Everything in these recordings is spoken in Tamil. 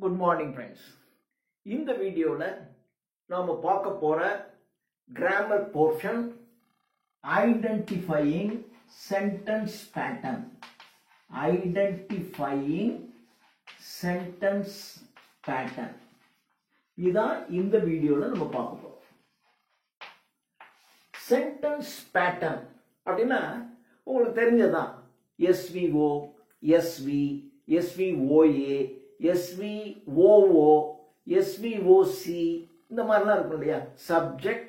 Good morning friends. இந்த வீடியோல நாம பார்க்க போற grammar portion identifying sentence pattern. Identifying sentence pattern. இதான் இந்த வீடியோல நம்ம பார்க்க போறோம். Sentence pattern அப்படின்னா உங்களுக்கு தெரிஞ்சதான் SVO, SV, SVOA, SVOO, SVOC இந்த மாதிரிலாம் இருக்கும் இல்லையா? Subject,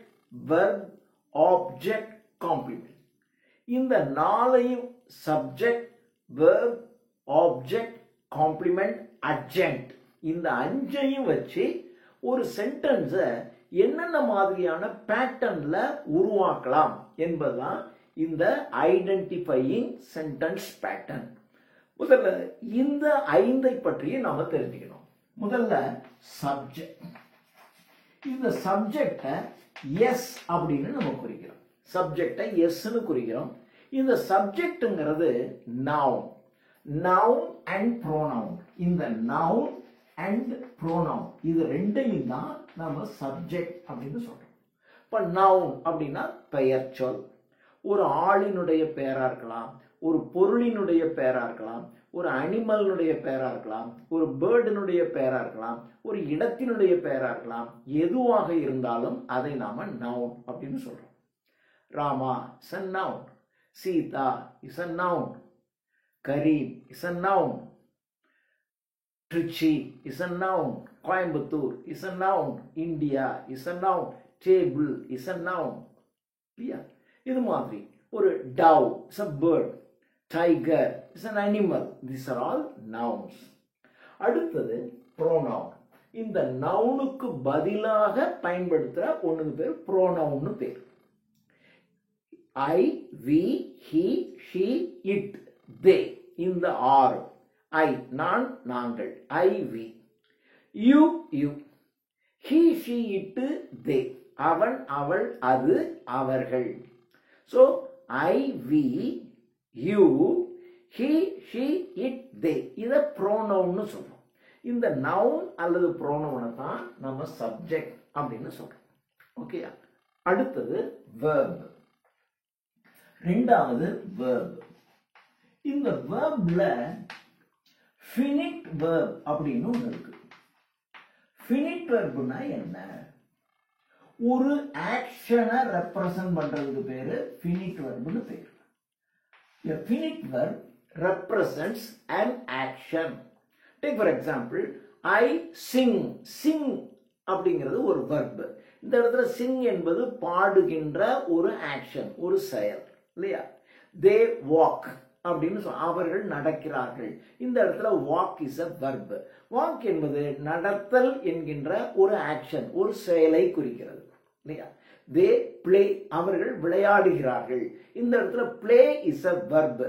verb, object, complement. இந்த நாளையும் subject, verb, object, complement, adjunct இந்த அஞ்சையும் வச்சு ஒரு சென்டென்ஸை என்னென்ன மாதிரியான பேட்டர்ன்ல உருவாக்கலாம் என்பதுதான் இந்த ஐடென்டிஃபையிங் சென்டென்ஸ் பேட்டர்ன். முதல்ல இந்த ஐந்தை பற்றியே நாம தெரிஞ்சுக்கணும். முதல்ல சப்ஜெக்ட். இந்த சப்ஜெக்டை எஸ் அப்படின்னு நம்ம குறிக்கிறோம். சப்ஜெக்டை எஸ்ன்னு குறிக்கிறோம். இந்த சப்ஜெக்ட்ங்கிறது நவுன். Noun and pronoun. இந்த நவுன் அண்ட் ப்ரோனவுன் இது ரெண்டையும் தான் நம்ம சப்ஜெக்ட் அப்படின்னு சொல்றோம். இப்ப நவுன் அப்படின்னா பெயர் சொல். ஒரு ஆளினுடைய பெயரா இருக்கலாம், ஒரு பொருளினுடைய பெயரா இருக்கலாம், ஒரு அனிமலினுடைய பெயரா இருக்கலாம், ஒரு பேர்டினுடைய பெயரா இருக்கலாம், ஒரு இடத்தினுடைய பெயரா இருக்கலாம். எதுவாக இருந்தாலும் அதை நாம நவுன் அப்படின்னு சொல்றோம். Rama is a noun. Sita is a noun. Karim is a noun. Trichy is a noun. Coimbatore is a noun. India is a noun. Table is a noun. Yeah. இது மாதிரி ஒரு dove is a bird. Tiger is an animal. These are all nouns. அடுத்தது pronoun. இந்த நவுனுக்கு பதிலாக பயன்படுத்துற ஒண்ணுக்கு பேர் pronoun பேர். I, we, he, she, it, they. இந்த ஆறு. I நான் நாங்கள். I, we. You, you. He, she, it, they. அவன் அவள் அது அவர்கள். So I, we, you, he, she, it, they. இதை ப்ரோனவுன்னு சொல்றோம். இந்த நவுன் அல்லது ப்ரோனவுனை தான் நம்ம சப்ஜெக்ட் அப்படின்னு சொல்றோம். ஓகே. அடுத்தது verb. ரெண்டாவது verb. இந்த verbல finite verb அப்படின்னு ஒன்று இருக்கு. finite verbனா என்ன? ஒரு ஆக்ஷனை ரெப்ரசன்ட் பண்றதுக்கு பேரு finite verbனு பேரு. A finite verb represents an action. Take for example, I sing. Sing அப்படிங்கிறது ஒரு verb. இந்த இடத்துல sing என்பது பாடுகின்ற ஒரு ஆக்ஷன், ஒரு செயல் இல்லையா? They walk அப்படின்னு அவர்கள் நடக்கிறார்கள். இந்த இடத்துல walk is a verb. walk என்பது நடத்தல் என்கின்ற ஒரு ஆக்ஷன், ஒரு செயலை குறிக்கிறது இல்லையா? they play அவர்கள் விளையாடுகிறார்கள். இந்த இடத்துல play is a verb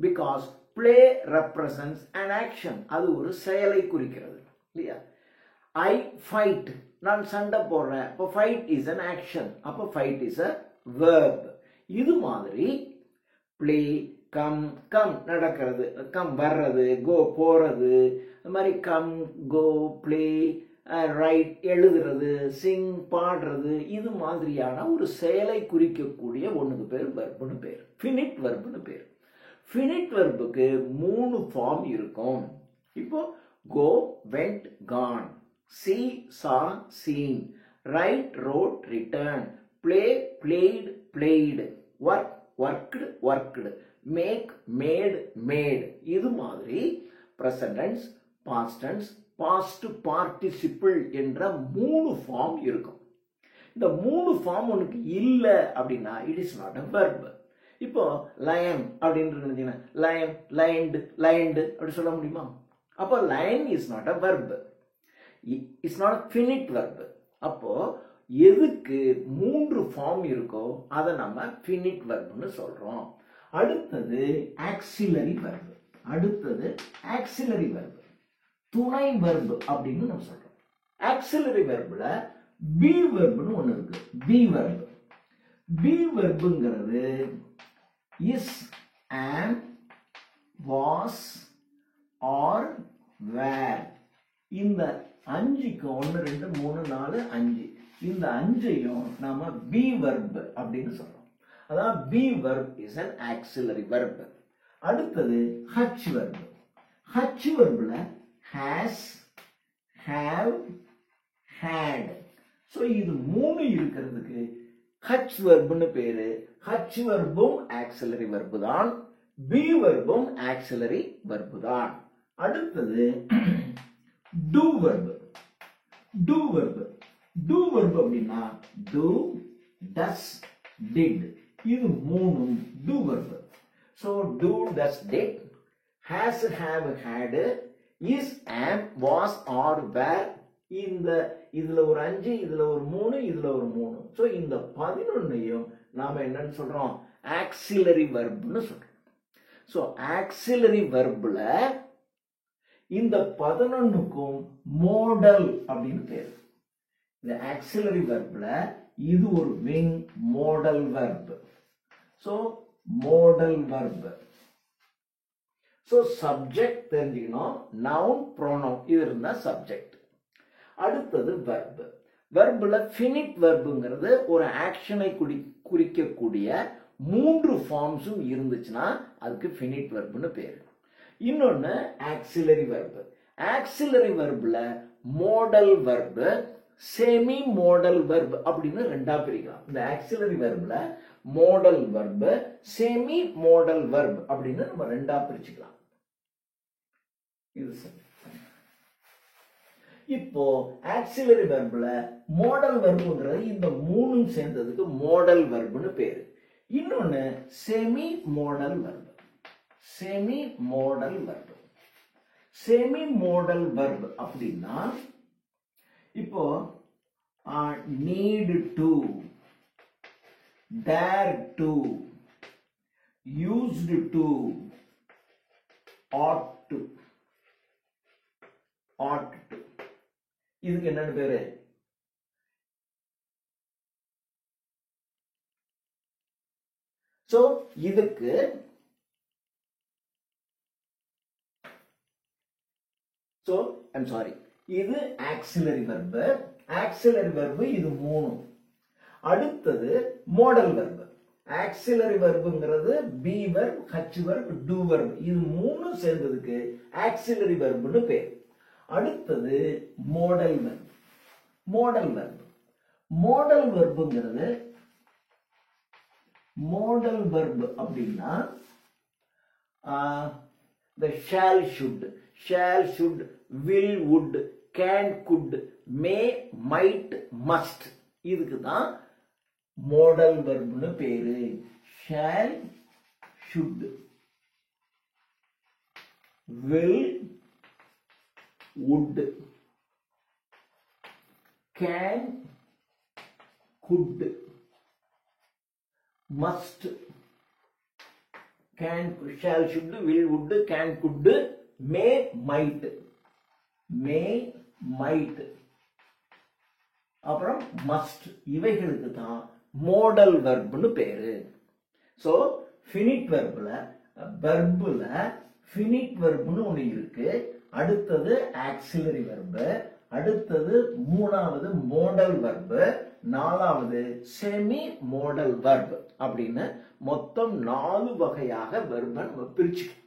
because play represents an action. அது ஒரு செயலை குறிக்கிறது இல்லையா? I fight நான் சண்டை போடுறேன். அப்போ fight is an action. அப்போ fight is a verb. இது மாதிரி play, come, come நடக்கிறது, come வர்றது, go போறது, இந்த மாதிரி come, go, play, ரைட் எழுதுறது, சிங் பாடுறது, இது மாதிரியான ஒரு செயலை குறிக்கக்கூடிய ஒண்ணுக்கு பேர் வெர்ப்னு பேர். ஃபினிட் வெர்ப்னு பேர். ஃபினிட் வெர்புக்கு 3 ஃபார்ம் இருக்கும். இப்போ go, went, gone, see, saw, seen, write, wrote, return, play, played, played, work, worked, worked, make, made, made. இது மாதிரி present tense, past tense, past participle என்ற 3 ஃபார்ம் இருக்கும். இந்த 3 ஃபார்ம் உனக்கு இல்ல அப்படின்னா it is not a verb. இப்போ lion அப்படின்னு நினைச்சீங்கன்னா lion, lined, lined அப்படி சொல்ல முடியுமா? அப்போ lion is not a verb. It's not a finite verb. அப்போ எதுக்கு 3 ஃபார்ம் இருக்கோ அதை நம்ம finite verbனு சொல்றோம். அடுத்தது auxiliary verb. அடுத்தது auxiliary verb. துணை verb அப்படின்னு நம்ம சொல்றோம். auxiliary verbல be verbனு ஒண்ணு இருக்கு. be verb. be verbங்கிறது is, am, was or were. இந்த 5க்கு 1 2 3 4 5 இந்த 5ஐயும் நாம be verb அப்படின்னு சொல்றோம். அதான் be verb is an auxiliary verb. அடுத்தது h verb. h verbல has, have, had. so இது மூணு இருக்கிறதுக்கு h verbனு பேரு. h verbும் auxiliary verb தான், be verbும் auxiliary verb தான். அடுத்தது do verb. do verb அப்படின்னா do, does, did. இது மூணும் do verb. so do, does, did, has, have, had, is, am, was, or, were. இதுல ஒரு 5, இதுல ஒரு 3, இதுல ஒரு 3. so இந்த 11ஐயும் நாம என்னன்னு சொல்றோம்? auxiliary verbனு சொல்றோம். so auxiliary verbல இந்த 11க்கும் modal அப்படின்னு பேரு. இந்த auxiliary verbல இது ஒரு wing modal verb. so modal verb. so subject தெரிஞ்சுக்கணும், noun, pronoun இது இருந்தா subject. அடுத்தது verb. verbல finite verbங்கிறது ஒரு ஆக்ஷனை குறிக்கக்கூடிய 3 ஃபார்ம்ஸும் இருந்துச்சுன்னா அதுக்கு finite verbனு பேரு. இன்னொன்னு auxiliary verb. auxiliary verbல modal verb, semi modal verb அப்படின்னு ரெண்டா பிரிக்கலாம். இந்த auxiliary verbல modal verb, semi modal verb அப்படின்னு நம்ம ரெண்டா பிரிச்சுக்கலாம். இது சரி. இப்போ auxiliary verbல modal verbங்கிறது இந்த மூணும் சேர்ந்ததுக்கு modal verbனு பேரு. இன்னொன்னு semi modal verb. semi modal verb. semi modal verb அப்படின்னா இப்போ need to, dare to, used to, ought to. இதுக்கு என்னன்னு பேரு? so இதுக்கு I'm sorry, இது auxiliary verb. auxiliary verb இது மூணு. அடுத்தது modal verb. auxiliary verbங்கிறது be verb, h verb, do verb இது மூணு சேர்ந்ததுக்கு auxiliary verbனு பேர். அடுத்தது modal verb. modal verb. modal verbங்கிறது modal verb அப்படின்னா the shall, should, will, would, can, could, may, might, must இதுக்கு தான் modal verbனு பேரு. shall, should, will, would, can, could, must. can, shall, should, will, would, can, could, may, might. அப்புறம் must. இவைகளுக்கு தான் modal verbனு பேரு. so finite verbல finite verbனு ஒண்ணு இருக்கு. அடுத்தது auxiliary verb, அடுத்தது மூணாவது modal verb, நாலாவது semi modal verb அப்படின்னு மொத்தம் 4 வகையாக verb நம்ம பிரிச்சுக்கலாம்.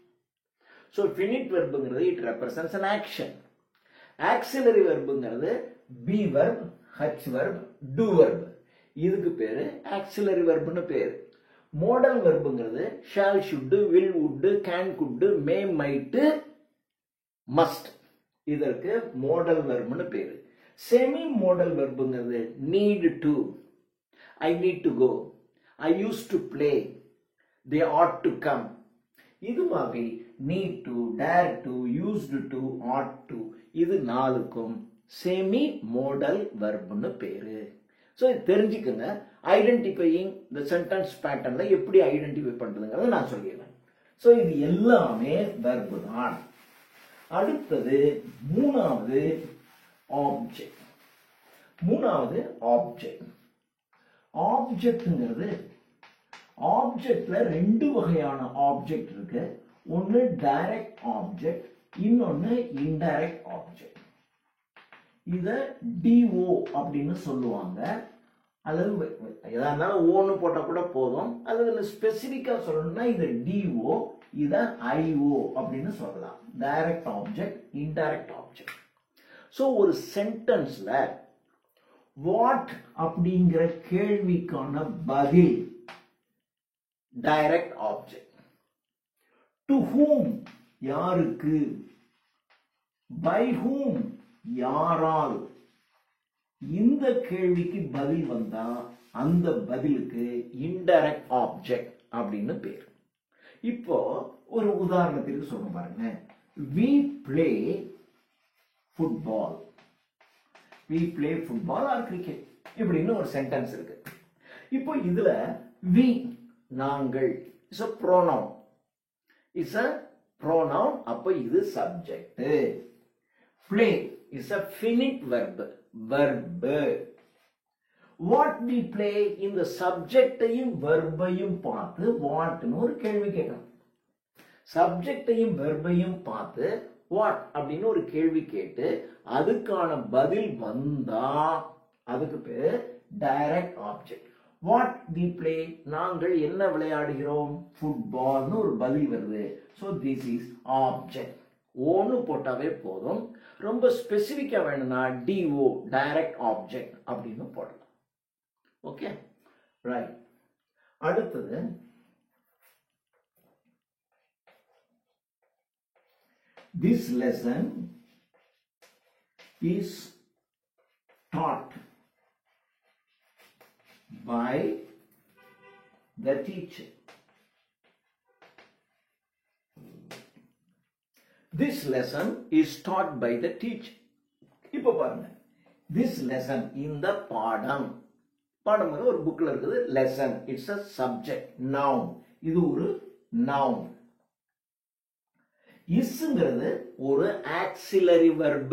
so finite verbங்கிறது it represents an action. auxiliary verbங்கிறது be verb, h verb, do verb இதுக்கு பேரு auxiliary verbனு பேரு. modal verbங்கிறது shall, should, will, would, can, could, may, might, must இதற்கு modal verbனு பேரு. semi modal verbங்கிறது need to, I need to go, I used to play, they ought to come. இது மாதிரி need to, dare to, used to, ought to இது நாலுக்கும் semi modal verbனு பேரு. so இது தெரிஞ்சுக்கங்க. ஐடென்டிஃபையிங் the sentence patternல எப்படி ஐடென்டிஃபை பண்றதுங்கறத நான் சொல்லிடுறேன். so இது எல்லாமே verb தான். அடுத்தது மூணாவது ஆப்ஜெக்ட். ஆப்ஜெக்ட்ங்கிறது ஆப்ஜெக்ட்ல ரெண்டு வகையான ஆப்ஜெக்ட் இருக்கு. ஒன்னு டைரக்ட் ஆப்ஜெக்ட், இன்னொன்னு இன்டைரக்ட் ஆப்ஜெக்ட். இத டிஓ அப்படின்னு சொல்லுவாங்க. அல்லது எதா இருந்தாலும் ஓன்னு போட்டா கூட போதும். அது ஸ்பெசிபிக்கா சொல்லணும்னா இத டிஓ, இத ஐஓ அப்படின்னு சொல்லலாம். Direct object, indirect object. So ஒரு சென்டென்ஸ்ல வாட் அப்படிங்கிற கேள்விக்கான பதில் டைரக்ட் ஆப்ஜெக்ட். டு whom யாருக்கு, by whom யாரால், இந்த கேள்விக்கு பதில் வந்தா அந்த பதிலுக்கு இன்டைரக்ட் ஆப்ஜெக்ட் அப்படின்னு பேர். இப்போ ஒரு உதாரணத்துக்கு சொல்ல பாருங்க. we play football, we play football or cricket இப்படின்னு ஒரு சென்டென்ஸ் இருக்கு. இப்போ இதுல we நாங்கள் is a pronoun, is a pronoun. அப்ப இது subject. play is a finite verb, verb. what we play இந்த சப்ஜெக்டையும் வெர்பையும் பார்த்து வாட்னு ஒரு கேள்வி கேட்கணும். சப்ஜெக்டையும் வெர்பையும் பார்த்து வாட் அப்படின்னு ஒரு கேள்வி கேட்டு அதுக்கான பதில் வந்தா அதுக்கு பேர் direct object. What we play நாங்கள் என்ன விளையாடுகிறோம், ஃபுட்பால்னு ஒரு பதில் வருது. So this is object. ஓன்னு போட்டாவே போதும். ரொம்ப ஸ்பெசிபிக்கா வேணும்னா டிஓ, டைரக்ட் ஆப்ஜெக்ட் அப்படின்னு போடலாம். Okay, right. அடுத்தது this lesson is taught by the teacher. This lesson is taught by the teacher. இப்போ பாருங்க, this lesson இந்த பாடம், பாடம் ஒரு புக்ல இருக்குது. lesson it's a subject, noun. இது ஒரு noun. isங்கிறது ஒரு auxiliary verb,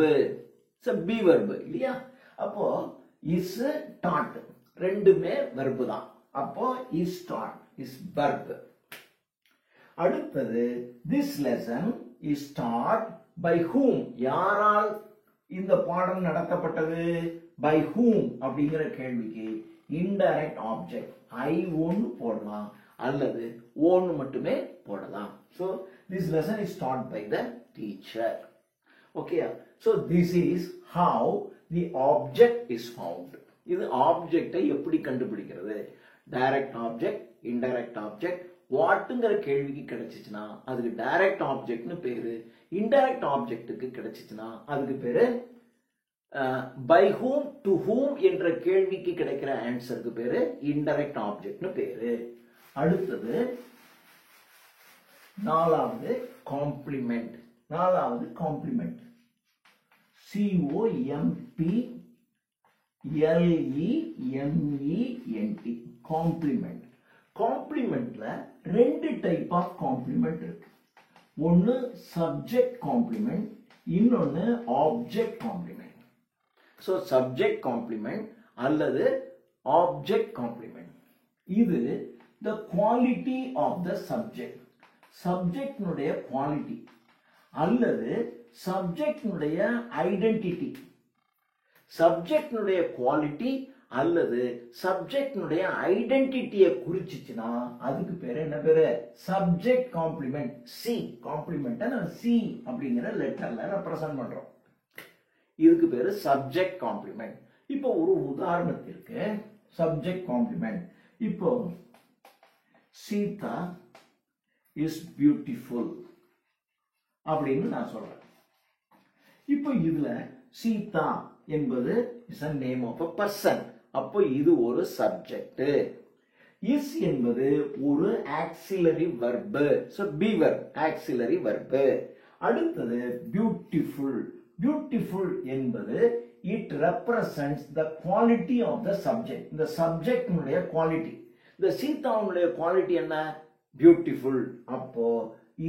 it's a be verb இல்லையா? அப்போ is taught ரெண்டுமே verb தான். அப்போ is taught is verb. அடுத்தது this lesson is taught by whom யாரால் இந்த பாடம் நடத்தப்பட்டது, by whom அப்படிங்கிற கேள்விக்கு இன்டைரக்ட் ஆப்ஜெக்ட் ஐ ஒன்னு போடலாம் அல்லது ஓன்னு மட்டுமே போடலாம். So this lesson is taught by the teacher. Okay, so this is how the object is found. இது ஆப்ஜெக்டை எப்படி கண்டுபிடிக்கிறது? Direct object, indirect object. வாட்ங்கிற கேள்விக்கு கிடைச்சிச்சுன்னா அதுக்கு டைரக்ட் ஆப்ஜெக்ட்னு பேரு. இன்டைரக்ட் ஆப்ஜெக்ட்டுக்கு கிடைச்சிச்சுன்னா அதுக்கு பேரு by whom, to whom என்ற கேள்விக்கு கிடைக்கிற ஆன்சருக்கு பேரு இன்டைரக்ட் ஆப்ஜெக்ட்னு பேரு. அடுத்தது நாலாவது காம்ப்ளிமெண்ட். நாலாவது காம்ப்ளிமெண்ட், COMPLEMENT, காம்ப்ளிமெண்ட். காம்ப்ளிமெண்ட்ல ரெண்டு டைப் ஆஃப் காம்ப்ளிமெண்ட் இருக்கு. ஒன்னு சப்ஜெக்ட் காம்ப்ளிமெண்ட், இன்னொன்னு object complement. So subject complement அல்லது ஆப்ஜெக்ட் காம்ப்ளிமெண்ட். இது the quality of the subject, subject னுடைய குவாலிட்டி அல்லது சப்ஜெக்ட் னுடைய ஐடென்டிட்டி. சப்ஜெக்ட் னுடைய குவாலிட்டி அல்லது சப்ஜெக்ட் னுடைய ஐடென்டிட்டியை குறிச்சிச்சுன்னா அதுக்கு பேரு என்ன பேரு? Subject complement. சி காம்ப்ளிமெண்ட் நம்ம சி அப்படிங்கிற லெட்டர்ல ரெப்ரசன்ட் பண்றோம். இதுக்கு பேரு சப்ஜெக்ட் காம்ப்ளிமெண்ட். இப்போ ஒரு உதாரணத்திற்கு சப்ஜெக்ட் காம்ப்ளிமெண்ட். இப்போ சீதா இஸ் பியூட்டிஃபுல் அப்படின்னு நான் சொல்றேன். இப்போ இதுல சீதா என்பது is a name of a person. அப்போ இது ஒரு சப்ஜெக்ட். இஸ் என்பது ஒரு auxiliary verb, so be verb, auxiliary verb. அடுத்தது பியூட்டிஃபுல். பியூட்டிஃபுல் என்பது it represents the quality of the subject. இந்த சப்ஜெக்ட் உடைய குவாலிட்டி. இந்த சீதாவுடைய குவாலிட்டி என்ன? பியூட்டிஃபுல். அப்போ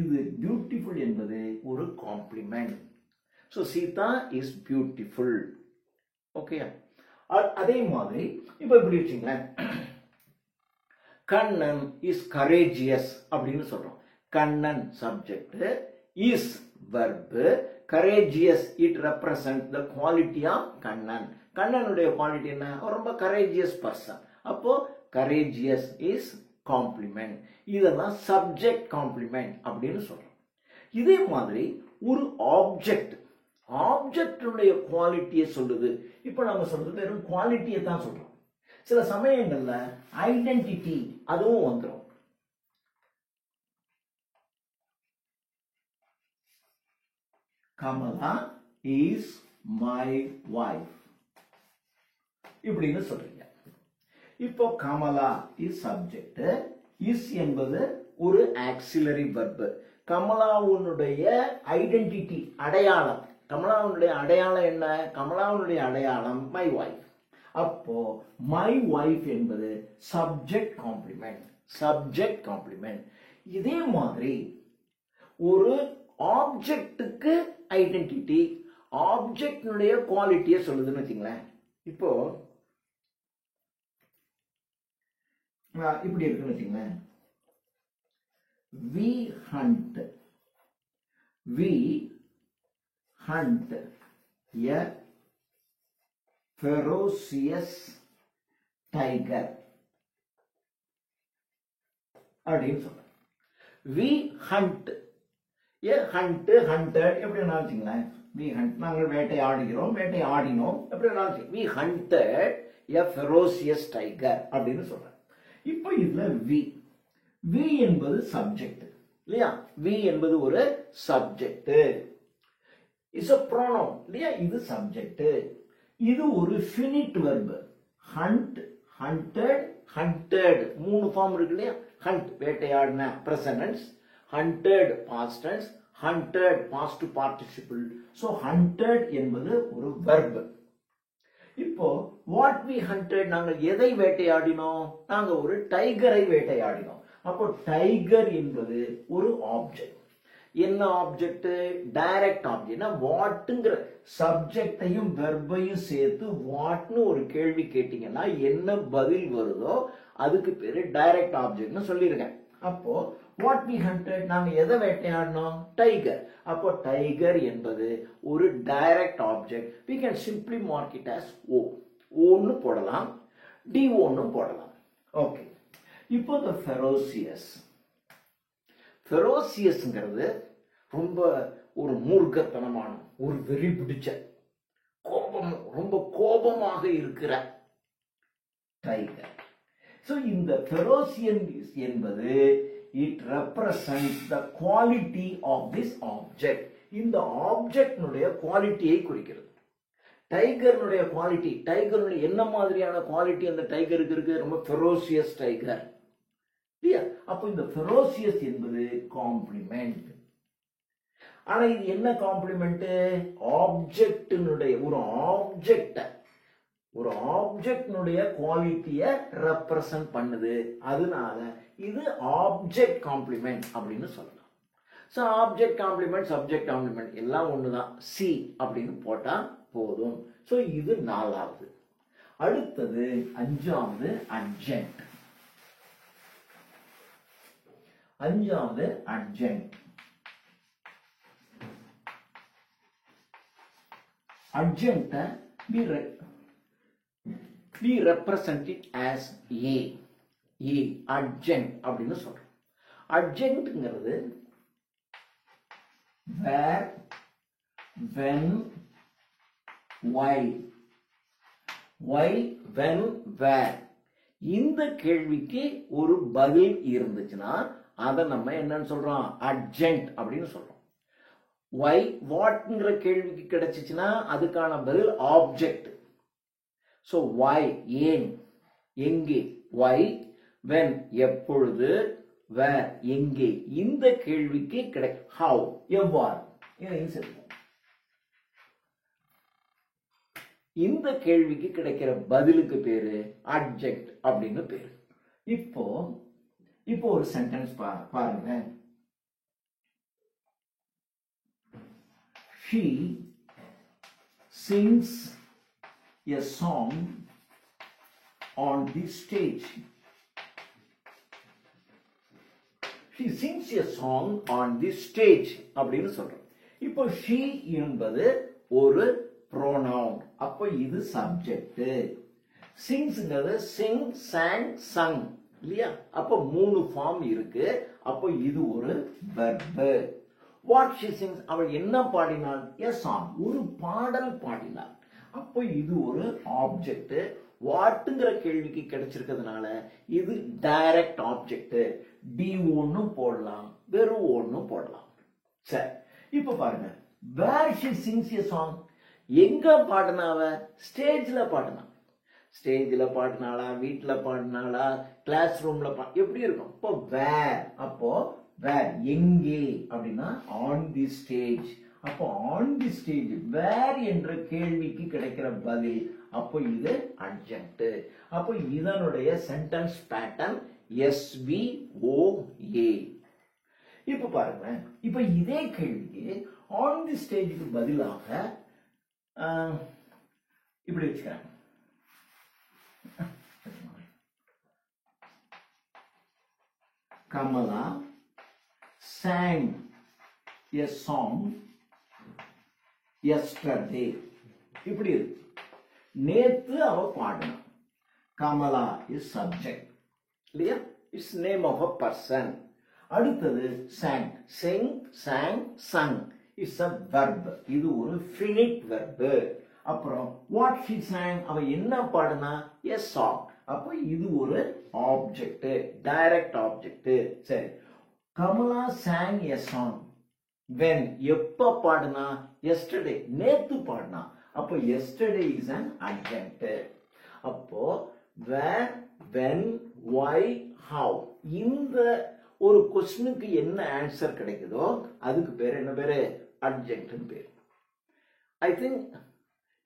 இது பியூட்டிஃபுல் என்பது ஒரு complement. So Sita is beautiful. Okay, அதே மாதிரி இப்ப இப்படி வச்சுங்களேன், கண்ணன் இஸ் கரேஜியஸ் அப்படின்னு சொல்றோம். Kannan subject, is verb, courageous it represents the quality of Kannan. கண்ணனுடைய குவாலிட்டி என்ன? ரொம்ப courageous person. அப்போ courageous is complement. இதெல்லாம் subject complement அப்படின்னு சொல்றோம். இதே மாதிரி ஒரு ஆப்ஜெக்ட் ஆப்ஜெக்டுடைய குவாலிட்டியை சொல்லுது. இப்போ நம்ம சொல்றது வெறும் குவாலிட்டியை தான் சொல்றோம். சில சமயங்கள்ல ஐடென்டிட்டி அதுவும் வந்துடும். Kamala is my wife இப்படின்னு சொல்றீங்க. இப்போ கமலா இஸ் சப்ஜெக்ட், இஸ் என்பது ஒரு ஆக்சிலரி வெர்ப். கமலாவுடைய ஐடென்டிட்டி அடையாளம், கமலாவுடைய அடையாளம் என்ன? கமலாவுடைய அடையாளம் மை வைஃப். அப்போ மை வைஃப் என்பது சப்ஜெக்ட் காம்ப்ளிமெண்ட், சப்ஜெக்ட் காம்ப்ளிமெண்ட். இதே மாதிரி ஒரு ஆப்ஜெக்ட்டுக்கு ஐடென்டிட்டி ஆப்ஜெக்டினுடைய குவாலிட்டியை சொல்லுதுன்னு வச்சுங்களேன். இப்போ இப்படி இருக்குன்னு வச்சுங்களேன். we hunt a ferocious tiger அப்படின்னு சொல்றேன். we hunt a hunted எப்படி வச்சுங்களேன். we hunt நாங்கள் வேட்டையாடுகிறோம், வேட்டையாடினோம் எப்படி we hunted a ferocious tiger அப்படின்னு சொல்றேன். இப்போ இதுல வி என்பது சப்ஜெக்ட் இல்லையா? வி என்பது ஒரு சப்ஜெக்ட், இஸ் a pronoun இல்லையா? இது சப்ஜெக்ட். இது ஒரு finite verb. hunt, hunted, hunted மூணு ஃபார்ம் இருக்கு இல்லையா? hunt வேட்டையாடின present tense, hunted past tense, hunted past participle. so hunted என்பது ஒரு verb. இப்போ வாட் வி ஹண்டட், நாங்கள் எதை வேட்டையாடினோம்? நாங்க ஒரு டைகரை வேட்டையாடினோம். அப்போ டைகர் என்பது ஒரு ஆப்ஜெக்ட். என்ன ஆப்ஜெக்ட்? Direct object. வாட்ங்கிற சப்ஜெக்டையும் வெர்பையும் சேர்த்து வாட்னு ஒரு கேள்வி கேட்டீங்கன்னா என்ன பதில் வருதோ அதுக்கு பேரு டைரக்ட் ஆப்ஜெக்ட்னு சொல்லிருக்கேன். அப்போ வாட் வி ஹண்டட், நாங்க எதை வேட்டையாடினோம்? டைகர். அப்போ டைகர் என்பது ஒரு direct object. we can simply mark it as o. ஓன்னு போடலாம், டி ஓன்னு போடலாம். ஓகே. இப்போ the ferocious, ferociousங்கிறது ரொம்ப ஒரு மூர்க்கத்தனமான, ஒரு வெறி பிடிச்ச, கோபம், ரொம்ப கோபமாக இருக்கிற டைகர். so இந்த ferocious என்பது it represents the quality of this object. இந்த ஆப்ஜெக்ட்னுடைய குவாலிட்டியை குறிக்கிறது. டைகர்னுடைய குவாலிட்டி, டைகர்னுடைய என்ன மாதிரியான குவாலிட்டி அந்த டைகருக்கு இருக்கு? ரொம்ப ஃபெரோசியஸ் டைகர் இல்லையா? அப்போ இந்த ஃபெரோசியஸ் என்பது காம்ப்ளிமெண்ட். ஆனா இது என்ன காம்ப்ளிமெண்ட்? ஆப்ஜெக்டினுடைய ஒரு ஆப்ஜெக்டினுடைய குவாலிட்டியை ரெப்ரசன்ட் பண்ணுது. அதனால இது ஆப்ஜெக்ட் காம்ப்ளிமெண்ட் அப்படின்னு சொல்லலாம். So object complement, subject complement எல்லாம் ஒண்ணுதான். சி அப்படின்னு போட்டா போதும். ஸோ இது நாலாவது. அடுத்தது அஞ்சாவது அட்ஜென்ட். அஞ்சாவது அட்ஜென்ட். அட்ஜென்ட் we represent it as a adjunct அப்படின்னு சொல்றோம். adjunctங்கிறது where, when, why, when, where இந்த கேள்விக்கு ஒரு பதில் இருந்துச்சுன்னா அதை நம்ம என்னன்னு சொல்றோம்? adjunct அப்படின்னு சொல்றோம். why, whatங்கிற கேள்விக்கு கிடைச்சிச்சுன்னா அதுக்கான பதில் ஆப்ஜெக்ட். so why ஏன், எங்கே, why, when எப்பொழுது, where எங்கே, இந்த கேள்விக்கு கிடை how எவ்வாறு, இதையும் சேர்ப்போம். இந்த கேள்விக்கு கிடைக்கிற பதிலுக்கு பேரு அட்ஜெக்ட் அப்படின்னு பேரு. இப்போ ஒரு சென்டென்ஸ் பாருங்க. she sings a song on the stage. she sings a song on the stage அப்படின்னு சொல்றோம். இப்போ she என்பது ஒரு pronoun. அப்போ இது சப்ஜெக்ட். சிங்ஸ்ங்கிறது சிங், sang, sung இல்லையா? அப்போ மூணு ஃபார்ம் இருக்கு. அப்போ இது ஒரு verb. What she sings, அவள் என்ன பாடினாள்? A song, ஒரு பாடல் பாடினாள். அப்போ இது ஒரு ஆப்ஜெக்ட். வாட்ங்கிற கேள்விக்கு கிடைச்சிருக்கிறதுனால இது டைரக்ட் ஆப்ஜெக்ட். டி ஒன்னு போடலாம், வெறும் ஒன்னு போடலாம். சரி, இப்ப பாருங்க, where she sings a song, எங்க பாடினாவ? ஸ்டேஜ்ல பாடினா. ஸ்டேஜ்ல பாடினாளா, வீட்டுல பாடினாளா, கிளாஸ் ரூம்ல எப்படி இருக்கும்? இப்போ வேர், அப்போ வேர் எங்கே அப்படின்னா ஆன் தி ஸ்டேஜ். அப்போ ஆன் தி ஸ்டேஜ் வேர் என்ற கேள்விக்கு கிடைக்கிற பதில் அப்போ இது அட்ஜெக்ட். அப்போ இதனுடைய சென்டென்ஸ் பேட்டர்ன் SVOA. இப்ப பாருங்க, இப்ப இதே கேள்விக்கு ஆன் தி ஸ்டேஜுக்கு பதிலாக இப்படி வச்சுக்கிறேன். Kamala sang a song yesterday. இப்படி இருக்கு. நேத்து அவ பாடினா. கமலா is subject இல்லையா? It's name of a person. அடுத்தது sang, sing, sang, sung is a verb. இது ஒரு finite verb. அப்புறம் what she sang, அவ என்ன பாடினா? a song. அப்போ இது ஒரு ஆப்ஜெக்ட், டைரக்ட் ஆப்ஜெக்ட். சரி, Kamala sang a song when, எப்ப பாடினா? yesterday, நேத்து பாடினா. அப்போ yesterday is an adjunct. அப்போ where, when, why, how, இந்த ஒரு क्वेश्चனுக்கு என்ன ஆன்சர் கிடைக்குதோ அதுக்கு பேர் என்ன பேரு? அட்ஜெக்ட்னு பேர். ஐ திங்க்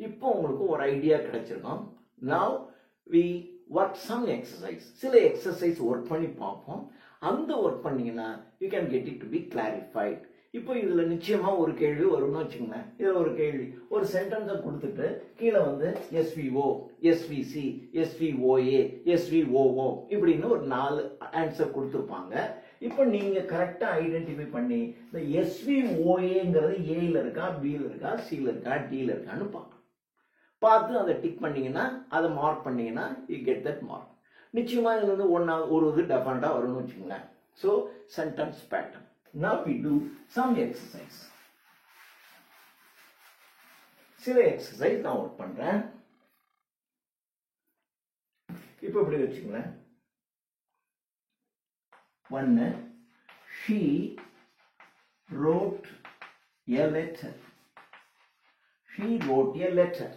இப்போ உங்களுக்கு ஒரு ஐடியா கிடைச்சிருக்கும். now we work some exercise. சில எக்ஸசைஸ் ஒர்க் பண்ணி பார்ப்போம். அந்த ஒர்க் பண்ணீங்கன்னா you can get it to be clarified. இப்போ இதுல நிச்சயமா ஒரு கேள்வி வரும்னு வச்சுக்கோங்களேன். இதுல ஒரு கேள்வி, ஒரு சென்டென்ஸை கொடுத்துட்டு கீழே வந்து SVO, SVC, SVOA, SVOO இப்படின்னு ஒரு 4 ஆன்சர் கொடுத்துருப்பாங்க. இப்போ நீங்க கரெக்டா ஐடென்டிஃபை பண்ணி இந்த SVOAங்கிறது ஏல இருக்கா, பில இருக்கா, சில இருக்கா, டில இருக்கான்னு பார்த்து அதை டிக் பண்ணீங்கன்னா, அதை மார்க் பண்ணீங்கன்னா you get that mark. நிச்சயமா இதுல இருந்து ஒரு இது டெஃபரெண்டா வரும்னு வச்சுக்கோங்களேன். So sentence pattern. Now we do some exercise. சில எக்ஸசைஸ் நான் ஒர்க் பண்றேன். இப்போ இப்படி வச்சுக்கோங்களேன். 1, she wrote a letter. She wrote a letter.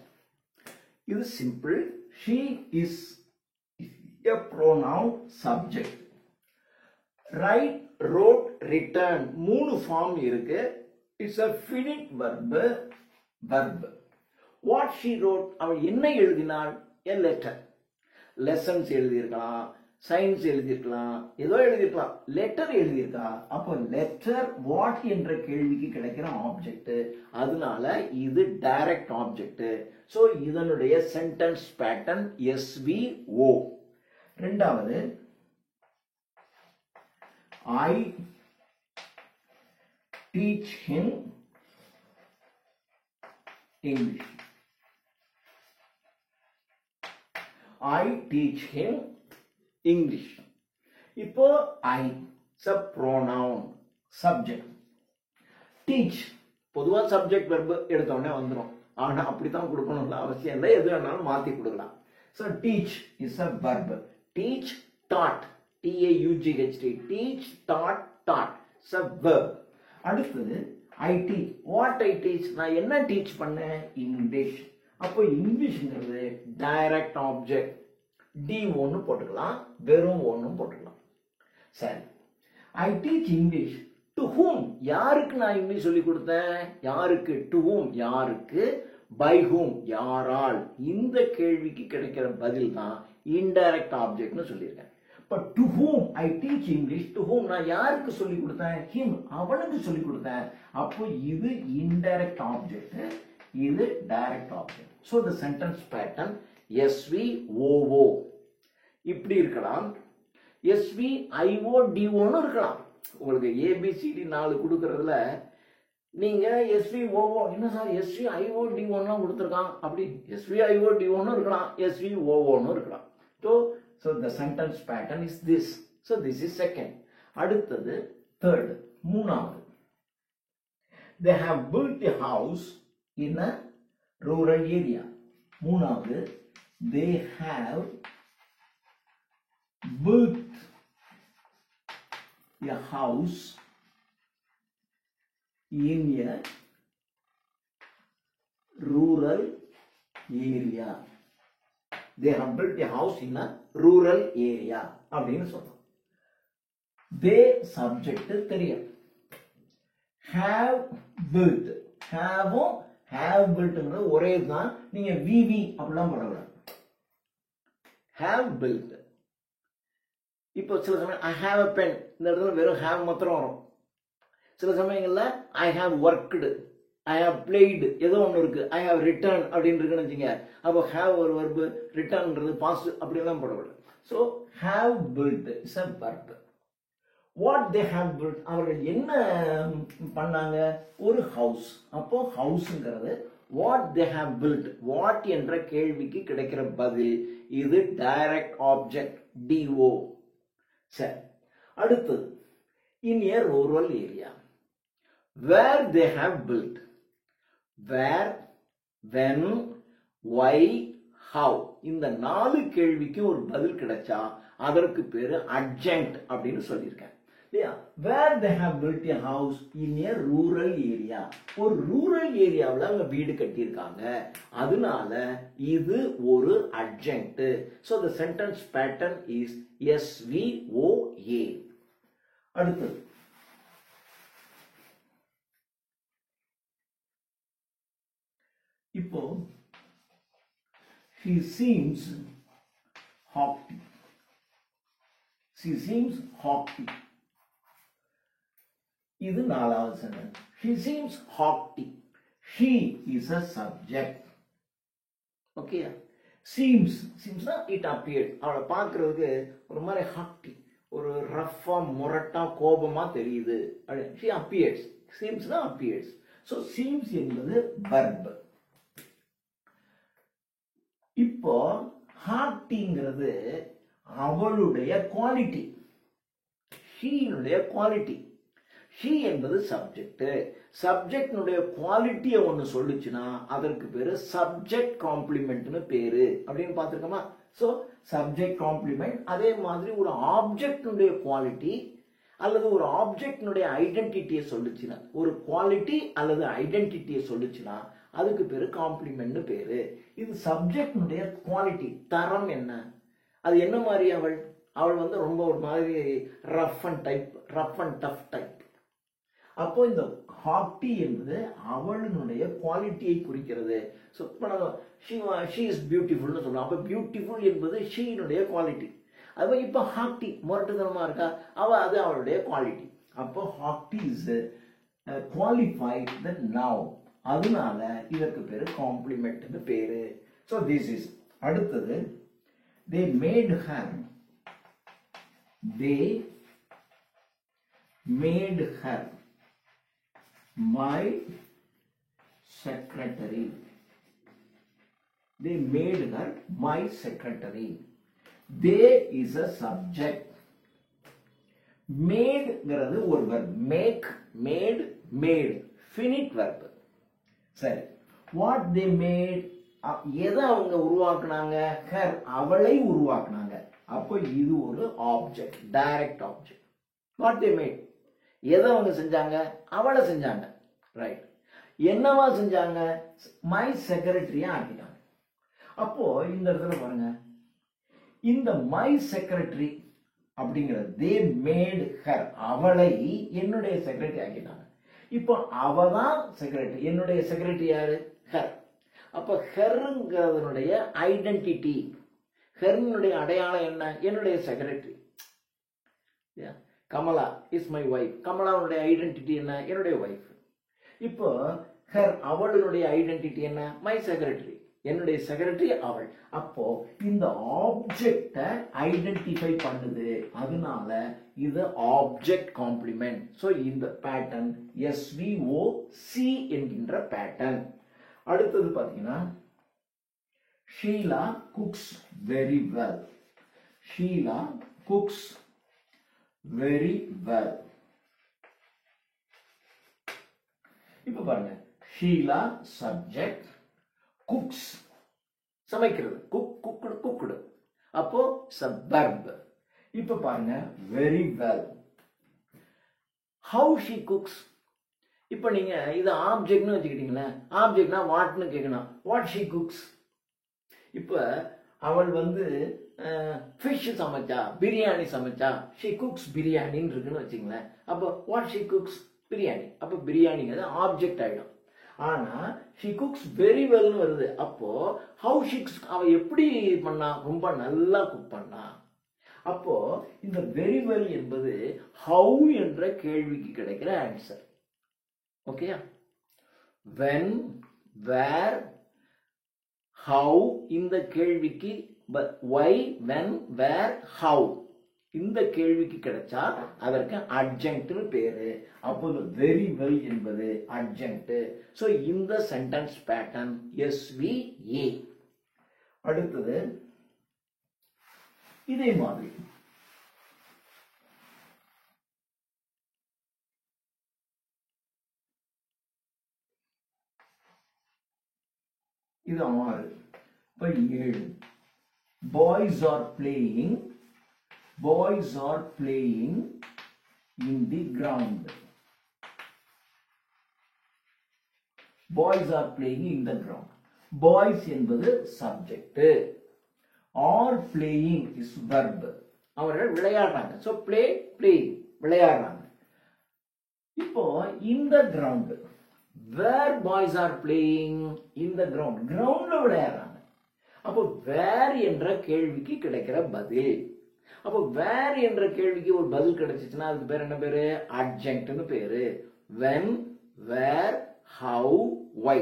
இது simple. She is a pronoun subject. Write, wrote, return 3 form இருக்கு. It's a finite verb. What she wrote, அவள் என்ன எழுதினாள்? a letter. lessons எழுதியிருக்கலாம், சயின்ஸ் எழுதியிருக்கலாம், ஏதோ எழுதியிருக்கலாம், லெட்டர் எழுதியிருக்கா. அப்போ லெட்டர் வாட் என்ற கேள்விக்கு கிடைக்கிற ஆப்ஜெக்ட். அதனால இது டைரக்ட் ஆப்ஜெக்ட். ஸோ இதனுடைய சென்டென்ஸ் பேட்டர்ன் SVO. ரெண்டாவது, I teach him English. I teach him English. இப்போ I is a pronoun subject. teach பொதுவா சப்ஜெக்ட் வெர்ப் எடுத்த உடனே வந்துரும். ஆனா அப்படித்தான் கொடுக்கணும்ல அவசியம் இல்லை. எது வேணாலும் மாத்தி கொடுக்கலாம். So teach is a verb. teach, taught, TAUGHT, teach, taught is a verb. அடுத்தது I teach. what I teach, நான் என்ன டீச் பண்ணேன்? இங்கிலீஷ். அப்போ இங்கிலீஷ்ங்கிறது டைரக்ட் ஆப்ஜெக்ட். டி ஒன்னு போட்டுக்கலாம், வெறும் ஒன்னும் போட்டுக்கலாம். சரி, I teach English to whom, யாருக்கு நான் இங்கிலீஷ் சொல்லி கொடுத்தேன்? யாருக்கு? to whom, யாருக்கு? by whom, யாரால்? இந்த கேள்விக்கு கிடைக்கிற பதில் தான் இன்டைரக்ட் ஆப்ஜெக்ட்னு சொல்லியிருக்கேன். But to whom I teach English, to whom நான் யாருக்கு சொல்லி கொடுத்தேன்? him, அவனுக்கு சொல்லி கொடுத்தேன். அப்போ இது indirect object, இது direct object. So the sentence pattern SVOO இப்படி இருக்கலாம், SVIODO னு இருக்கலாம். உங்களுக்கு ஏபிசிடி 4 கொடுக்கறதுல நீங்க எஸ்விஓஓ என்ன சார் எஸ்விஐஓ டி1லாம் கொடுத்துருக்கான் அப்படி எஸ்விஐஓ டி1 இருக்கலாம் எஸ்விஓஓன்னு இருக்கலாம். So the sentence pattern is this. So this is second. அடுத்தது தேர்ட், மூணாவது. They have built a house in a rural area. மூணாவது, they have built a house in a rural area. They have built a house in a rural area அப்படின்னு சொல்றோம். They subject தெரியும். Have built, have built ஒரே தான். நீங்க விவி அப்படிலாம் போடக்கூடாது. Have built. இப்போ சில சமயம் I have a pen, இந்த இடத்துல வெறும் have மாத்திரம் வரும். சில சமயங்கள்ல I have worked, I have played, ஏதோ ஒன்று இருக்கு. I have returned அப்படின்னு இருக்குன்னு வச்சுங்க. அப்போ have ஒரு verb, returnன்றது past அப்படிலாம் போடக்கூடாது. So have built is a verb. What they have built, அவர்கள் என்ன பண்ணாங்க? ஒரு ஹவுஸ். அப்போ ஹவுஸ்ங்கிறது what they have built, what என்ற கேள்விக்கு கிடைக்கிற பதில் இது டைரக்ட் ஆப்ஜெக்ட் do. சரி, அடுத்தது in a rural area. Where they have built, where, when, why, how, இந்த 4 கேள்விக்கு ஒரு பதில் கிடைச்சா அதற்கு பேரு adjunct அப்படின்னு சொல்லியிருக்கேன். Where they have built a house in a rural area. ஒரு ரூரல் ஏரியாவில் அவங்க வீடு கட்டியிருக்காங்க, அதனால இது ஒரு adjunct. So the sentence pattern is SVOA. அடுத்தது இப்போ she seems haughty. She seems haughty. இது 4வது sentence. She seems haughty. She is a subject. Okay. Seems na it appeared. அவளை பார்க்கிறதுக்கு ஒரு மாதிரி haughty, ஒரு ரஃபா முரட்டா கோபமா தெரியுது. She appears. Seems na appears. So seems என்பது verb. இப்போ ஹார்ட்டிங்கிறது அவளுடைய குவாலிட்டி, ஷீனுடைய குவாலிட்டி. ஷீ என்பது சப்ஜெக்ட். சப்ஜெக்டினுடைய குவாலிட்டியை ஒன்று சொல்லுச்சுன்னா அதற்கு பேரு சப்ஜெக்ட் காம்ப்ளிமெண்ட்னு பேரு அப்படின்னு பார்த்துருக்கோமா? So subject complement. அதே மாதிரி ஒரு ஆப்ஜெக்டினுடைய குவாலிட்டி அல்லது ஒரு ஆப்ஜெக்டினுடைய ஐடென்டிட்டியை சொல்லுச்சுன்னா, ஒரு குவாலிட்டி அல்லது ஐடென்டிட்டியை சொல்லுச்சுன்னா அதுக்கு பேரு காம்ப்ளிமெண்ட்னு பேரு. இது சப்ஜெக்டினுடைய குவாலிட்டி, தரம் என்ன, அது என்ன மாதிரி அவள் வந்து ரொம்ப ஒரு மாதிரி ரஃப் அண்ட் டஃப் டைப். அப்போ இந்த ஹாட்டி என்பது அவளுடைய குவாலிட்டியை குறிக்கிறது. ஸோ இப்போ ஷீ இஸ் பியூட்டிஃபுல்னு சொல்றோம். அப்போ பியூட்டிஃபுல் என்பது ஷீனுடைய குவாலிட்டி. அது இப்போ ஹாட்டி முரட்டுத்தனமா இருக்கா, அது அவளுடைய குவாலிட்டி. அப்போ ஹாட்டி இஸ் குவாலிஃபைட் த நவுன், அதனால இதற்கு பேரு காம்ப்ளிமெண்ட்னு பேரு. So this is. அடுத்தது they made her, they made her my secretary. They made her my secretary. They is a subject. Made ங்கிறது ஒரு verb. Make, made, made, finite verb. சரி, what they made, எதை அவங்க உருவாக்குனாங்க? ஹர், அவளை உருவாக்குனாங்க. அப்போ இது ஒரு object, direct object. What they made, எதை அவங்க செஞ்சாங்க? அவளை செஞ்சாங்க. ரைட். என்னவா செஞ்சாங்க? மை செக்ரட்டரியா ஆக்கிட்டாங்க. அப்போ இந்த இடத்துல பாருங்க, இந்த மை செக்ரட்டரி அப்படிங்கிறது தே மேட் ஹர், அவளை என்னுடைய செக்ரட்டரி ஆக்கிட்டாங்க. இப்போ அவதான் செக்ரட்டரி, என்னுடைய செக்ரட்டரி யாரு? ஹர். அப்ப ஹெர்ங்கிறதுனுடைய ஐடென்டிட்டி, ஹெர்னுடைய அடையாளம் என்ன? என்னுடைய secretary. Kamala is my wife. கமலாவுடைய ஐடென்டிட்டி என்ன? என்னுடைய வைஃப். இப்போ ஹெர், அவளுடைய ஐடென்டிட்டி என்ன? My secretary. என்னுடைய செக்ரட்டரி அவள். அப்போ இந்த ஆப்ஜெக்ட ஐடென்டிஃபை பண்ணுது, அதனால இது ஆப்ஜெக்ட் காம்ப்ளிமெண்ட். சோ இந்த பேட்டர்ன் SVOC என்கின்ற பேட்டர்ன். அடுத்தது பாத்தீங்கன்னா Sheela cooks very well. Sheela cooks very well. இப்ப பாருங்க, ஷீலா சப்ஜெக்ட், குக்ஸ் சமைக்கிறது, குக்குடு, அப்போ சப்வர்ப். இப்ப பாருங்க very well. How she cooks. இப்ப நீங்க இது ஆப்ஜெக்ட்னு வச்சுக்கிட்டீங்களா, ஆப்ஜெக்ட்னா வாட்னு கேட்கணும், வாட் ஷி குக்ஸ். இப்ப அவள் ஃபிஷ் சமைச்சா, பிரியாணி சமைச்சா, ஷி குக்ஸ் பிரியாணின்னு இருக்குன்னு வச்சுங்களேன். அப்போ வாட் ஷி குக்ஸ் பிரியாணி. அப்போ பிரியாணிங்கிறது ஆப்ஜெக்ட் ஆயிடும். ஆனா ஷி குக்ஸ் வெரி வெல்னு வருது, அப்போ ஹவு ஷி குக்ஸ், அவ எப்படி பண்ணா, ரொம்ப நல்லா குக் பண்ணா. அப்போ இந்த வெரி வெல் என்பது ஹவு என்ற கேள்விக்கு கிடைக்கிற ஆன்சர். ஓகேயா? when, where, how இந்த கேள்விக்கு why, when, where, how இந்த கேள்விக்கு கிடைச்சா அதற்கு அட்ஜங்க்ட்னு பேரு. அப்போது வெரி வெல் என்பது அட்ஜங்க்ட். சோ இந்த சென்டென்ஸ் பேட்டர்ன் SVA. அடுத்தது இதே மாதிரி இது 6. இப்ப 7. boys are playing in the ground. boys are playing in the ground. boys என்பது subject, are playing is verb. அவர்கள் விளையாடுறாங்க. so play விளையாடுறாங்க. இப்போ in the ground, where boys are playing in the ground, groundல விளையாடுறாங்க. அப்போ where என்ற கேள்விக்கு கிடைக்கிற பதில். அப்போ where என்ற கேள்விக்கு ஒரு பதில் கிடைச்சிச்சுன்னா அதுக்கு பேர் என்ன பேரு, அட்ஜங்க்ட்னு பேரு. when, where, how, why.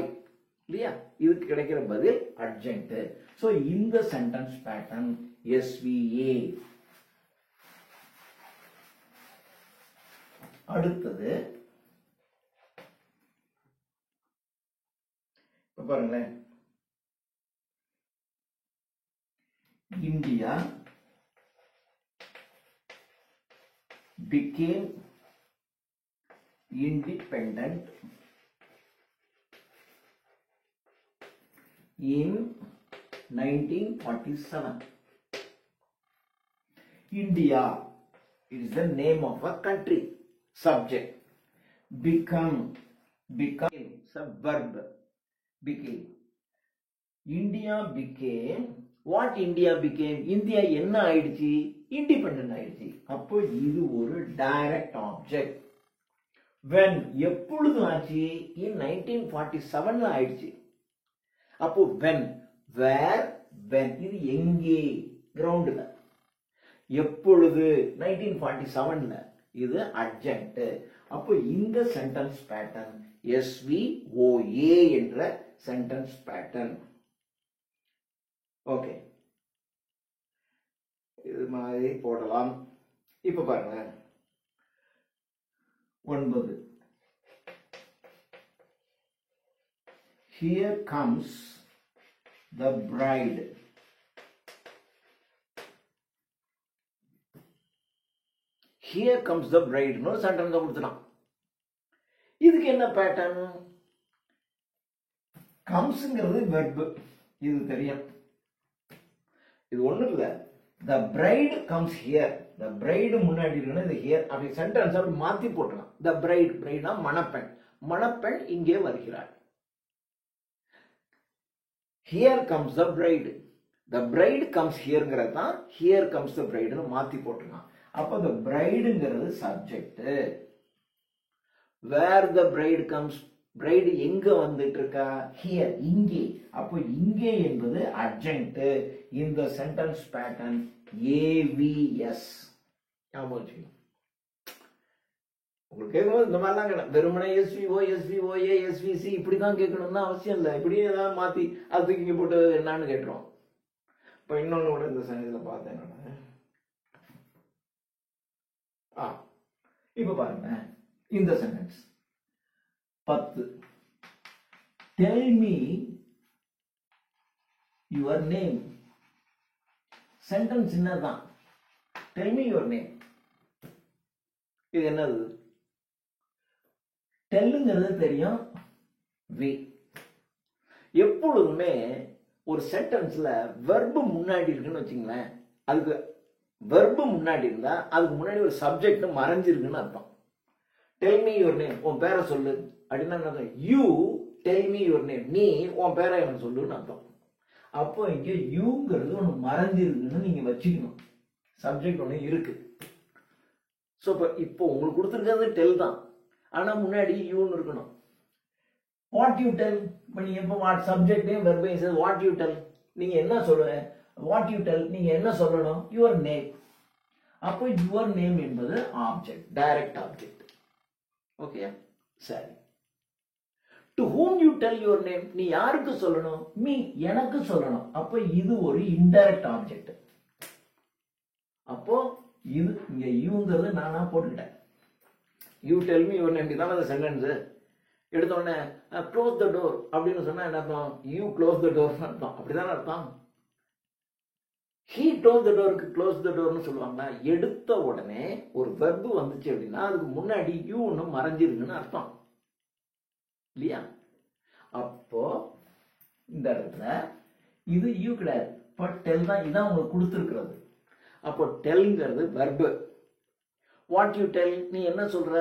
இல்லையா? இதுக்கு கிடைக்கிற பதில் அட்ஜங்க்ட். சோ இந்த சென்டென்ஸ் பேட்டர்ன் SVA. அடுத்தது பாருங்களேன், India became independent in 1947. India is the name of a country. Subject. Become is a verb. Became. India became. What India became? India என்ன ஆயிடுச்சு? இண்டிபெண்டன்ட் ஆயிடுச்சு. அப்போ இது ஒரு டைரக்ட் ஆப்ஜெக்ட். when எப்பொழுது ஆச்சு? in 1947 ஆயிடுச்சு. அப்போ when, where, when இது எங்கே? கிரவுண்ட்ல. எப்பொழுது? 1947ல. இது அட்ஜங்க்ட். அப்போ இந்த சென்டென்ஸ் பேட்டர்ன் SVOA என்ற சென்டென்ஸ் பேட்டர்ன். ஓகே, இது மாதிரி போடலாம். இப்ப பாருங்க 9. Here comes the bride. Here comes the bride. No sentence கொடுத்துட்டான். இதுக்கு என்ன பேட்டர்ன்? comes-ங்கிறது verb. இது தெரியும். இது ஒண்ணும் இல்ல. The bride comes here. The bride முன்னாடி இருக்குன்னா இது here. அப்படி சென்டென்ஸ் அப்படி மாத்தி போட்டலாம். The bride, brideனா மணப்பெண். மணப்பெண் இங்கே வருகிறாள். Here comes the bride. The bride comes hereங்கிறது தான் here comes the brideன்னு மாத்தி போட்டுக்கலாம். அப்ப the brideங்கிறது subject. Where the bride comes, bride எங்க வந்துட்டு இருக்கா? Here, இங்கே. அப்போ இங்கே என்பது அட்ஜங்க்ட். இந்த சென்டென்ஸ் பேட்டர்ன் AVS. உங்களுக்கு கேட்கும்போது இந்த மாதிரிலாம் கேட்கணும். வெறுமனே எஸ்விஓ எஸ்விஓஏ எஸ்விசி இப்படி தான் கேட்கணும்னு அவசியம் இல்லை. இப்படியே ஏதாவது மாற்றி அதுக்கு இங்கே போட்டு என்னான்னு கேட்டுரும். இப்போ இன்னொன்று கூட இந்த சங்கத்தில் பார்த்தேன் நான். இப்போ பாருங்க இந்த sentence 10. Tell me your name. Sentence என்னதான்? Tell me your name. இது என்னது? டெல்லுங்கிறது தெரியும். வி எப்பொழுதுமே ஒரு சென்டென்ஸ்ல வெர்பு முன்னாடி இருக்குன்னு வச்சுங்களேன், அதுக்கு வெர்பு முன்னாடி இருந்தா அதுக்கு முன்னாடி ஒரு சப்ஜெக்ட் மறைஞ்சிருக்குன்னு அர்த்தம். டெல் மீ யுவர் நேம், உன் பேரை சொல்லு அப்படின்னா என்ன? You tell me your name, நீ உன் பேரை எனக்கு சொல்லுன்னு அர்த்தம். அப்போ இங்க யூங்கிறது ஒன்று மறைஞ்சிருக்குன்னு நீங்க வச்சுக்கணும். சப்ஜெக்ட் ஒன்று இருக்கு. ஸோ இப்போ உங்களுக்கு கொடுத்துருக்கிறது டெல் தான், ஆனா முன்னாடி யூன்னு இருக்கணும். வாட் யூ டெல், இப்போ நீங்க எப்போ வாட் சப்ஜெக்டையும் வெர்பையும் சேர்த்து வாட் யூ டெல், நீங்க என்ன சொல்லுங்க? வாட் யூ டெல், நீங்க என்ன சொல்லணும்? Your name. அப்போ யுவர் நேம் என்பது ஆப்ஜெக்ட், டைரக்ட் ஆப்ஜெக்ட். ஓகே, சரி. To whom you tell your name, நீ யாருக்கு சொல்லணும்? மீ, எனக்கு சொல்லணும். அப்போ இது ஒரு இன்டைரக்ட் ஆப்ஜெக்ட். அப்போ இது இங்க யூங்கிறது நானா போட்டுக்கிட்டேன். You tell me your name, இதான் அந்த சென்டென்ஸ். எடுத்த உடனே க்ளோஸ் த டோர் அப்படின்னு சொன்னா என்ன அர்த்தம்? யூ க்ளோஸ் த டோர் அர்த்தம். அப்படிதானே அர்த்தம்? ஹீ க்ளோஸ் த டோருக்கு க்ளோஸ் த டோர்னு சொல்லுவாங்களா? எடுத்த உடனே ஒரு வெர்பு வந்துச்சு அப்படின்னா அதுக்கு முன்னாடி யூ ஒன்று மறைஞ்சிருக்குன்னு அர்த்தம் இல்லையா? அப்போ இந்த இடத்துல இது யூ கிடையாது, பட் டெல் தான். இதான் உங்களுக்கு கொடுத்துருக்கிறது. அப்போ டெல்ங்கிறது வெர்பு. வாட் யூ டெல், நீ என்ன சொல்ற?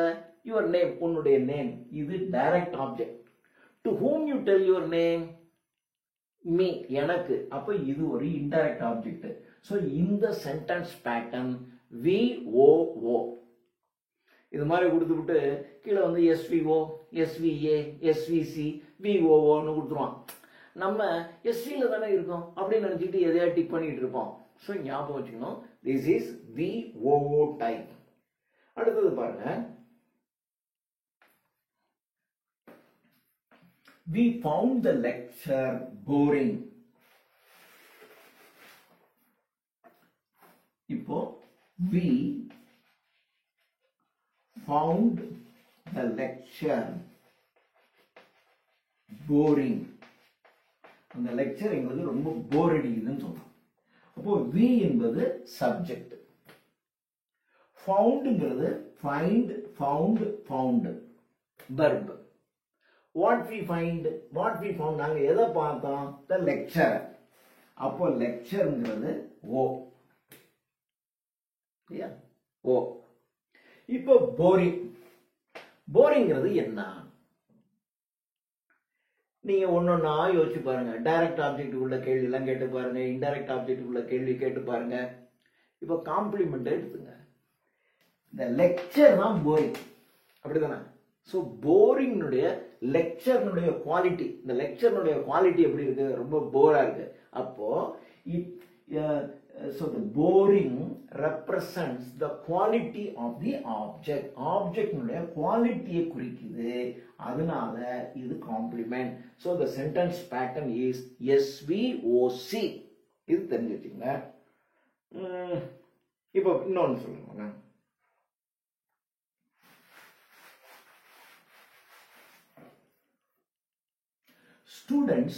யுவர் நேம், உன்னுடைய நேம். இது direct object. To whom you tell your name, me, எனக்கு. அப்போ இது ஒரு இன்டைரக்ட் ஆப்ஜெக்ட். ஸோ இந்த சென்டென்ஸ் பேட்டர்ன் VOO இது மாதிரி கொடுத்துவிட்டு கீழே வந்து SVO SVA SVC VOOன்னு கொடுத்துருவான். நம்ம SVல தானே இருக்கோம் அப்படின்னு நினைச்சிட்டு எதையா டிக் பண்ணிட்டு இருப்போம். ஸோ ஞாபகம் வச்சுக்கணும், திஸ் இஸ் VOO டைப். அடுத்தது பாருங்க, we found the lecture boring. இப்போ we found the lecture boring. அந்த லெக்சர் எங்களுக்கு ரொம்ப போர் அடிக்குதுன்னு சொல்றோம். அப்போ we என்பது subject, ஃபவுண்ட்ங்கிறது find found found verb. What we find, what we found, நாங்க எதை பார்த்தோம்? the lecture. அப்போ லெக்சர்ங்கிறது ஓ, ஓ. இப்போ போரிங், போரிங்கிறது என்ன? நீங்க ஒன்னொன்னா யோசிச்சு பாருங்க. டைரக்ட் ஆப்ஜெக்ட் உள்ள கேள்வி எல்லாம் கேட்டு பாருங்க, இன்டைரக்ட் ஆப்ஜெக்ட் உள்ள கேள்வி கேட்டு பாருங்க. இப்போ காம்ப்ளிமெண்ட் எடுத்துங்க. இந்த லெக்சர் தான் போரிங், அப்படிதானே? ஸோ போரிங்னுடைய லெக்சர்னுடைய குவாலிட்டி, இந்த லெக்சர்னுடைய குவாலிட்டி எப்படி இருக்கு? ரொம்ப போரா இருக்கு. அப்போ so the boring represents the quality of the object. ஆப்ஜெக்ட்னுடைய குவாலிட்டியை குறிக்குது, அதனால இது complement. so the sentence pattern is SVOC. இது தெரிஞ்சு வச்சுங்க. இப்போ இன்னொன்னு சொல்லுங்க. Students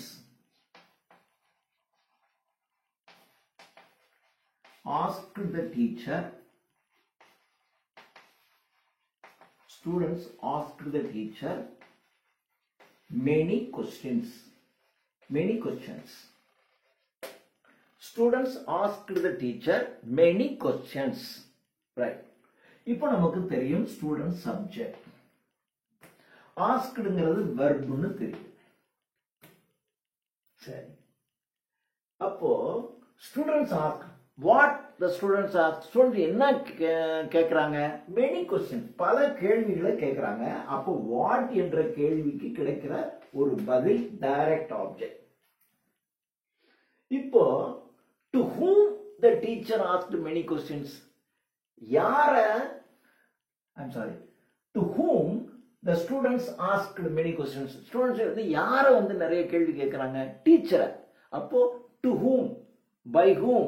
asked the teacher. Students asked the teacher many questions. Many questions. Students asked the teacher many questions. Right. இப்போ நமக்கு தெரியும் student subject. Askedங்கிறது verb-னு தெரியும். சரி. அப்போ students ask, what the students ask, students என்ன கேக்குறாங்க? many questions, பல கேள்விகளை கேக்குறாங்க. அப்போ what என்ற கேள்விக்கு கிடைக்கிற ஒரு பதில் direct object. இப்போ to whom the teacher asked many questions, யார, I'm sorry, to whom the students asked many questions. Students வந்து யாரை வந்து நிறைய கேள்வி கேட்கிறாங்க? டீச்சரை. அப்போ to whom, by whom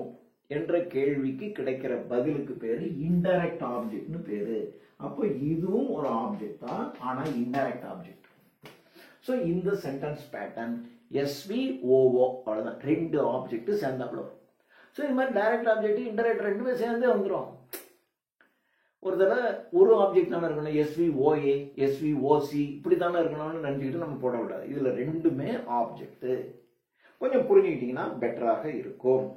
என்ற கேள்விக்கு கிடைக்கிற பதிலுக்கு பேரு இன்டைரக்ட் ஆப்ஜெக்ட்னு பேரு. அப்போ இதுவும் ஒரு ஆப்ஜெக்ட் தான், ஆனா இன்டைரக்ட் ஆப்ஜெக்ட். ஸோ இந்த சென்டென்ஸ் பேட்டர்ன் SVOO அவ்வளவுதான், ரெண்டு ஆப்ஜெக்ட் சேர்ந்தாப்புல வரும். ஸோ இது மாதிரி டைரக்ட் ஆப்ஜெக்ட் இன்டைரக்ட் ரெண்டுமே சேர்ந்தே வந்துடும். ஒரு தடவை ஒரு ஆப்ஜெக்ட் தானே இருக்கணும், SVOA SVOC இப்படி தானே இருக்கணும்னு நினைச்சுக்கிட்டு நம்ம போட விடாது. இதுல ரெண்டுமே ஆப்ஜெக்ட். கொஞ்சம் புரிஞ்சுக்கிட்டீங்கன்னா பெட்டராக இருக்கும்.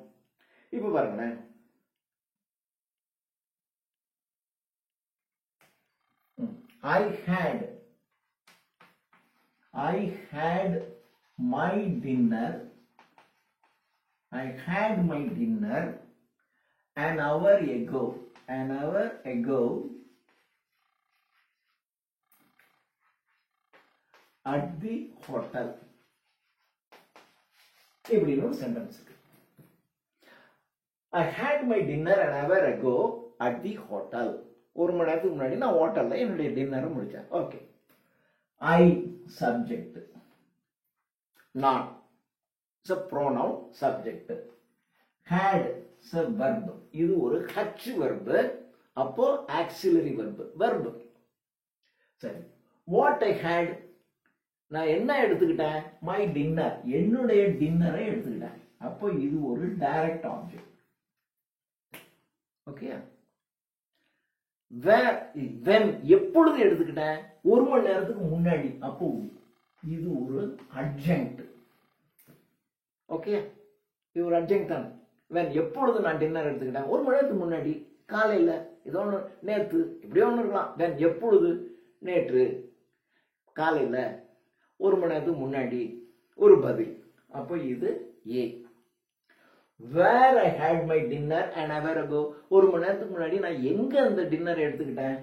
இப்ப பாருங்களேன், I had my dinner an hour ago at the hotel. இப்படின்னு ஒரு சென்டென்ஸ் இருக்கு. I had my dinner an hour ago at the hotel. ஒரு மணி நேரத்துக்கு முன்னாடி நான் ஹோட்டல்ல என்னுடைய டின்னரை முடிச்சேன். Okay. I subject, not is a pronoun subject. Had is a verb. இது ஒரு H verb. அப்போ auxiliary verb. சரி. What I had, நான் என்ன எடுத்துக்கிட்டேன்? My dinner, என்னுடைய டின்னரை எடுத்துக்கிட்டேன். அப்போ இது ஒரு டைரக்ட் ஆப்ஜெக்ட். ஓகே. when எப்பொழுது எடுத்துக்கிட்டேன்? ஒரு மணி நேரத்துக்கு முன்னாடி. அப்போ இது ஒரு அட்ஜங்க்ட். ஓகே, இது ஒரு அட்ஜங்க்ட் தான். when எப்பொழுது நான் டின்னர் எடுத்துக்கிட்டேன்? ஒரு மணி நேரத்துக்கு முன்னாடி, காலையில், ஏதோ ஒன்று, நேற்று, இப்படியோ ஒன்று இருக்கலாம். when எப்பொழுது? நேற்று காலையில், ஒரு மணி நேரத்துக்கு முன்னாடி, ஒரு பதில். அப்போ இது ஏ. where I had my dinner an hour ago, ஒரு மணி நேரத்துக்கு முன்னாடி நான் எங்க அந்த டின்னர் எடுத்துக்கிட்டேன்?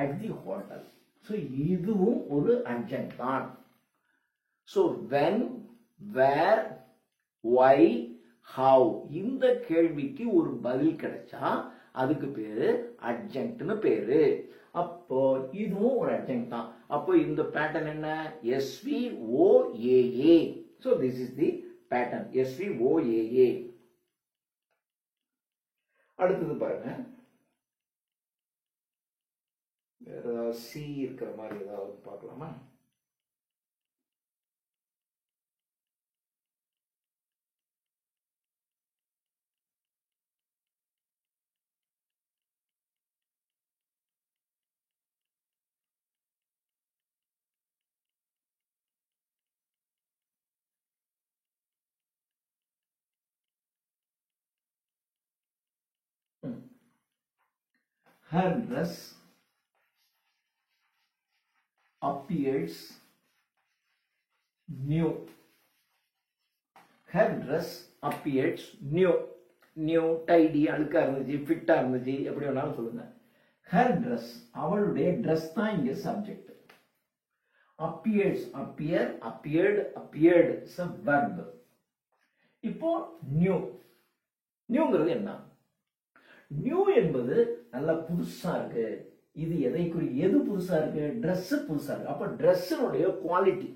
at the hotel. ஸோ இதுவும் ஒரு அட்ஜங்க்ட் தான். So when, where, why, how இந்த கேள்விக்கு ஒரு பதில் கிடைச்சா அதுக்கு பேரு அட்ஜங்க்ட்னு பேரு. அப்போ இதுவும் ஒரு அட்ஜங்க்ட் தான். அப்போ இந்த பேட்டர்ன் என்ன? SVOAA. So this is the pattern SVOAA. அடுத்தது பாருங்க, வேற ஏதாவது சி இருக்கிற மாதிரி ஏதாவது பார்க்கலாமா? Her dress appears new. Her dress appears new. New, tidy, அழுக்கா இருந்துச்சு, ஃபிட்டா இருந்துச்சு, எப்படி வேணாலும் சொல்லுங்க. Her dress, அவளுடைய dress தான் இங்க subject. appears, appear, appeared, appeared is a verb. இப்போ new. நியூங்கிறது என்ன? நியூ என்பது நல்ல புதுசா இருக்கு. இது எது புதுசா இருக்கு? Dress புதுசா இருக்கு. அப்ப Dressனுடைய குவாலிட்டி,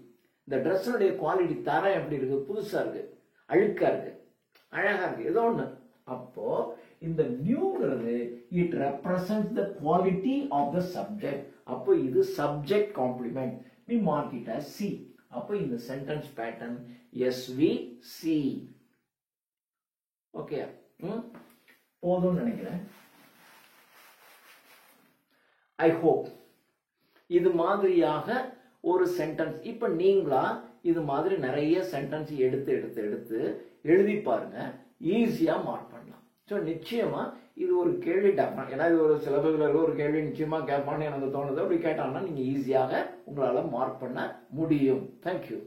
இந்த Dressனுடைய குவாலிட்டி தரம் எப்படி இருக்கு? புதுசா இருக்கு, அழுக்கா இருக்கு, அழகா இருக்கு, ஏதோ ஒண்ணு. அப்போ இந்த நியூங்கிறது it represents the quality of the subject. அப்போ இது subject complement. we mark it as C. அப்போ இந்த சென்டென்ஸ் பேட்டர்ன் SVC. ஓகே, போதும்னு நினைக்கிறேன். ஐ ஹோப் இது மாதிரியாக ஒரு சென்டென்ஸ் இப்ப நீங்களா இது மாதிரி நிறைய சென்டென்ஸ் எடுத்து எழுதி பாருங்க, ஈஸியா மார்க் பண்ணலாம். ஸோ நிச்சயமா இது ஒரு கேள்வி டஃப், ஏன்னா இது ஒரு சிலபஸ்ல ஒரு கேள்வி நிச்சயமா கேட்பான்னு எனக்கு தோணுது. அப்படி கேட்டாங்கன்னா நீங்க ஈஸியாக உங்களால மார்க் பண்ண முடியும். தேங்க்யூ.